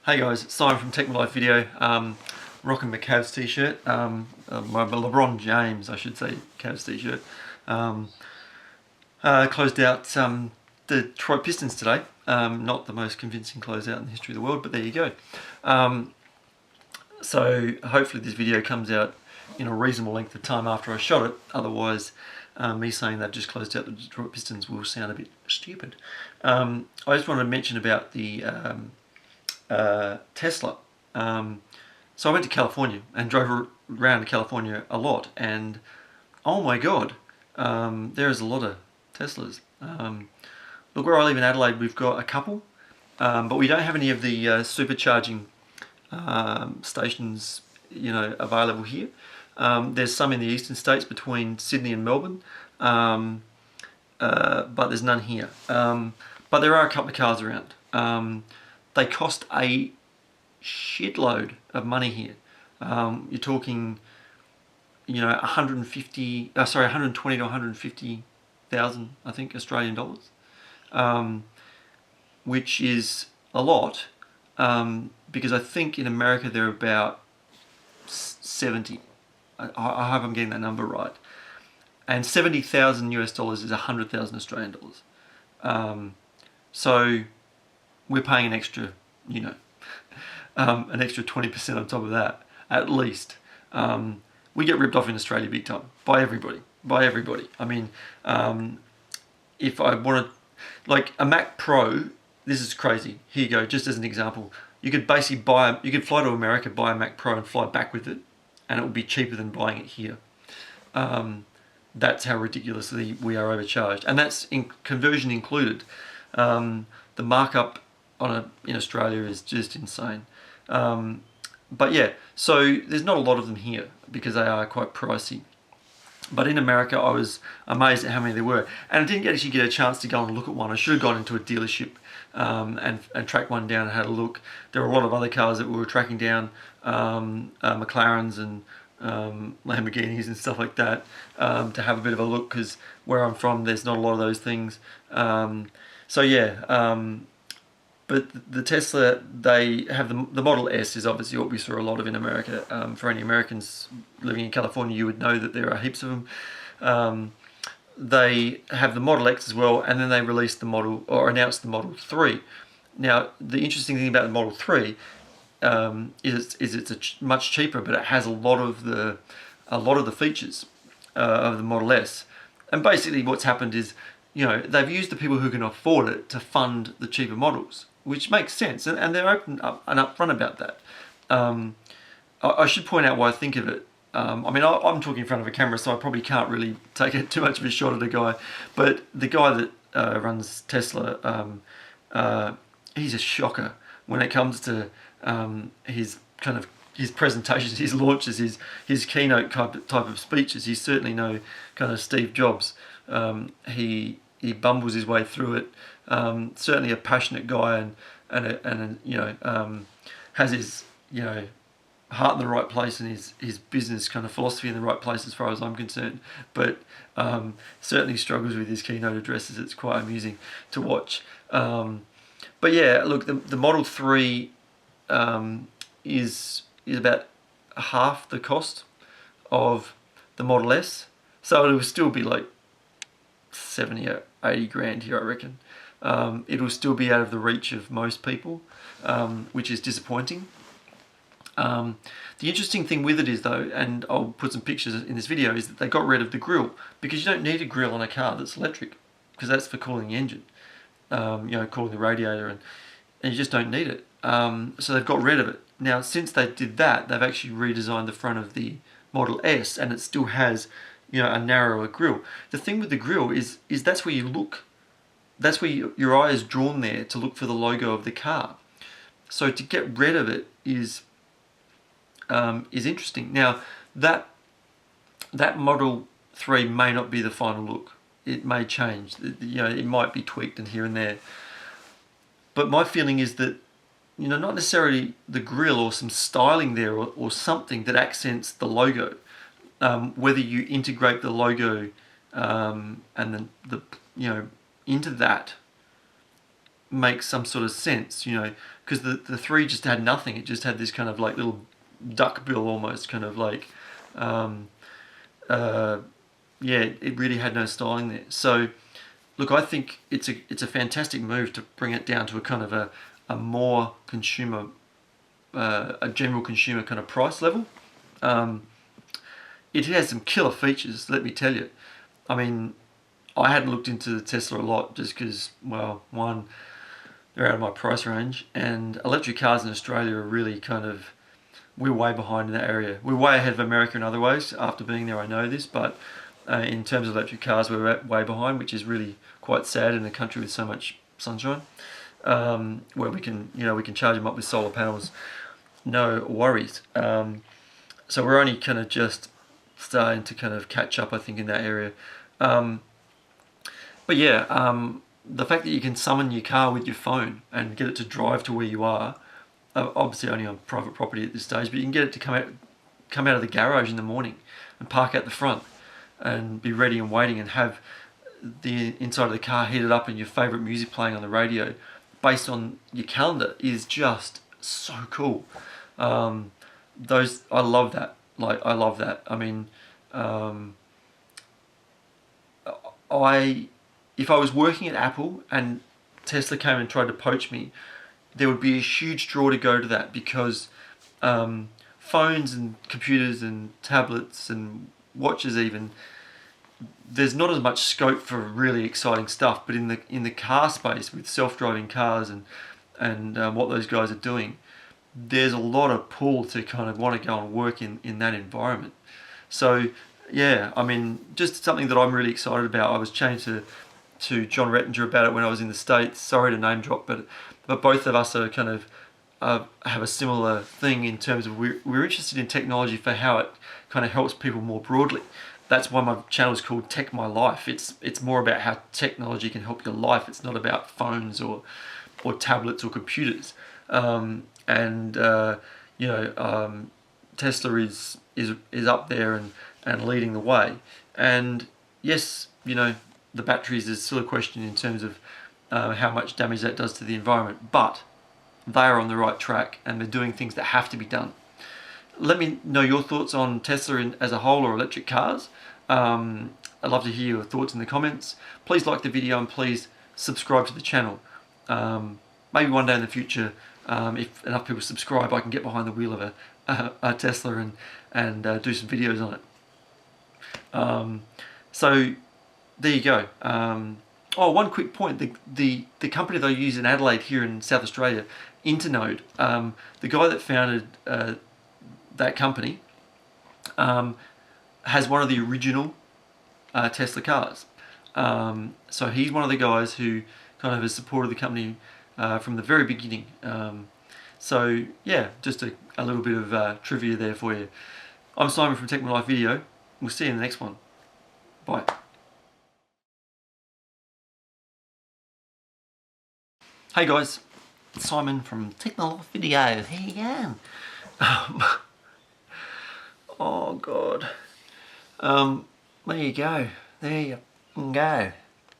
Hey guys, it's Simon from Tech My Life Video. Rocking my Cavs t-shirt, my LeBron James, I should say, Cavs t-shirt. Closed out the Detroit Pistons today. Not the most convincing closeout in the history of the world, but there you go. So hopefully this video comes out in a reasonable length of time after I shot it. Otherwise, me saying they've just closed out the Detroit Pistons will sound a bit stupid. I just wanted to mention about the Tesla. So I went to California and drove around California a lot, and oh my god, there is a lot of Teslas. Look, where I live in Adelaide, we've got a couple, but we don't have any of the supercharging stations, available here. There's some in the eastern states between Sydney and Melbourne, but there's none here. But there are a couple of cars around. They cost a shitload of money here. You're talking, 120 to 150,000, I think, Australian dollars, which is a lot, because I think in America they're about 70. I hope I'm getting that number right. And 70,000 US dollars is 100,000 Australian dollars. So we're paying an extra, an extra 20% on top of that, at least. We get ripped off in Australia big time, by everybody. I mean, if I wanted, like a Mac Pro, this is crazy. Here you go, just as an example. You could basically you could fly to America, buy a Mac Pro and fly back with it, and it would be cheaper than buying it here. That's how ridiculously we are overcharged. And that's conversion included. The markup in Australia is just insane. But yeah, so there's not a lot of them here because they are quite pricey. But in America, I was amazed at how many there were. And I didn't actually get a chance to go and look at one. I should have gone into a dealership and tracked one down and had a look. There were a lot of other cars that we were tracking down, McLarens and Lamborghinis and stuff like that, to have a bit of a look, because where I'm from, there's not a lot of those things. So yeah, but the Tesla, they have the Model S is obviously what we saw a lot of in America. For any Americans living in California, you would know that there are heaps of them. They have the Model X as well, and then they released announced the Model 3. Now, the interesting thing about the Model 3 is it's much cheaper, but it has a lot of the features of the Model S. And basically, what's happened is, they've used the people who can afford it to fund the cheaper models, which makes sense, and they're open and upfront about that. I should point out why I think of it. I'm talking in front of a camera, so I probably can't really take too much of a shot at a guy, but the guy that runs Tesla, he's a shocker when it comes to his presentations, his launches, his keynote type of speeches. He's certainly no kind of Steve Jobs. He bumbles his way through it. Certainly a passionate guy, and has his heart in the right place and his business kind of philosophy in the right place as far as I'm concerned. But certainly struggles with his keynote addresses. It's quite amusing to watch. But yeah, look, the Model 3 is about half the cost of the Model S, so it will still be like 70 or 80 grand here, I reckon. It'll still be out of the reach of most people, which is disappointing. The interesting thing with it is, though, and I'll put some pictures in this video, is that they got rid of the grille, because you don't need a grille on a car that's electric, because that's for cooling the engine, cooling the radiator, and you just don't need it. So they've got rid of it. Now, since they did that, they've actually redesigned the front of the Model S, and it still has, a narrower grille. The thing with the grille is that's where you look. That's where your eye is drawn there to look for the logo of the car. So to get rid of it is interesting. Now, that Model 3 may not be the final look. It may change. It might be tweaked and here and there. But my feeling is that, not necessarily the grille or some styling there or something that accents the logo. Whether you integrate the logo and then into that, make some sort of sense, you know, because the 3 just had nothing. It just had this kind of like little duck bill almost, kind of like, yeah, it really had no styling there. So look, I think it's a fantastic move to bring it down to a kind of a more consumer, a general consumer kind of price level. It has some killer features, let me tell you. I mean, I hadn't looked into the Tesla a lot just because, well, one, they're out of my price range, and electric cars in Australia are really kind of, we're way behind in that area. We're way ahead of America in other ways. After being there, I know this, but in terms of electric cars, we're way behind, which is really quite sad in a country with so much sunshine, where we can, you know, we can charge them up with solar panels, no worries. So we're only kind of just starting to kind of catch up, I think, in that area. But yeah, the fact that you can summon your car with your phone and get it to drive to where you are, obviously only on private property at this stage, but you can get it to come out of the garage in the morning and park out the front and be ready and waiting and have the inside of the car heated up and your favourite music playing on the radio based on your calendar is just so cool. I love that. Like, I love that. I mean, if I was working at Apple and Tesla came and tried to poach me, there would be a huge draw to go to that, because phones and computers and tablets and watches even, there's not as much scope for really exciting stuff. But in the car space with self-driving cars and what those guys are doing, there's a lot of pull to kind of want to go and work in that environment. So yeah, I mean, just something that I'm really excited about. I was chatting to John Rettinger about it when I was in the States. Sorry to name drop, but both of us are kind of have a similar thing in terms of we're interested in technology for how it kind of helps people more broadly. That's why my channel is called Tech My Life. It's more about how technology can help your life. It's not about phones or tablets or computers. Tesla is up there and leading the way. And yes, you know, the batteries is still a question in terms of how much damage that does to the environment, but they are on the right track and they're doing things that have to be done. Let me know your thoughts on Tesla as a whole or electric cars. I'd love to hear your thoughts in the comments. Please like the video and please subscribe to the channel. Maybe one day in the future, if enough people subscribe, I can get behind the wheel of a Tesla and do some videos on it. So there you go. One quick point: the company that I use in Adelaide here in South Australia, Internode, the guy that founded that company has one of the original Tesla cars. So he's one of the guys who kind of has supported the company from the very beginning. So yeah, just a little bit of trivia there for you. I'm Simon from Tech My Life Video. We'll see you in the next one. Bye. Hey guys, it's Simon from Tech My Life Video. Here you go. Oh God. There you go. There you go.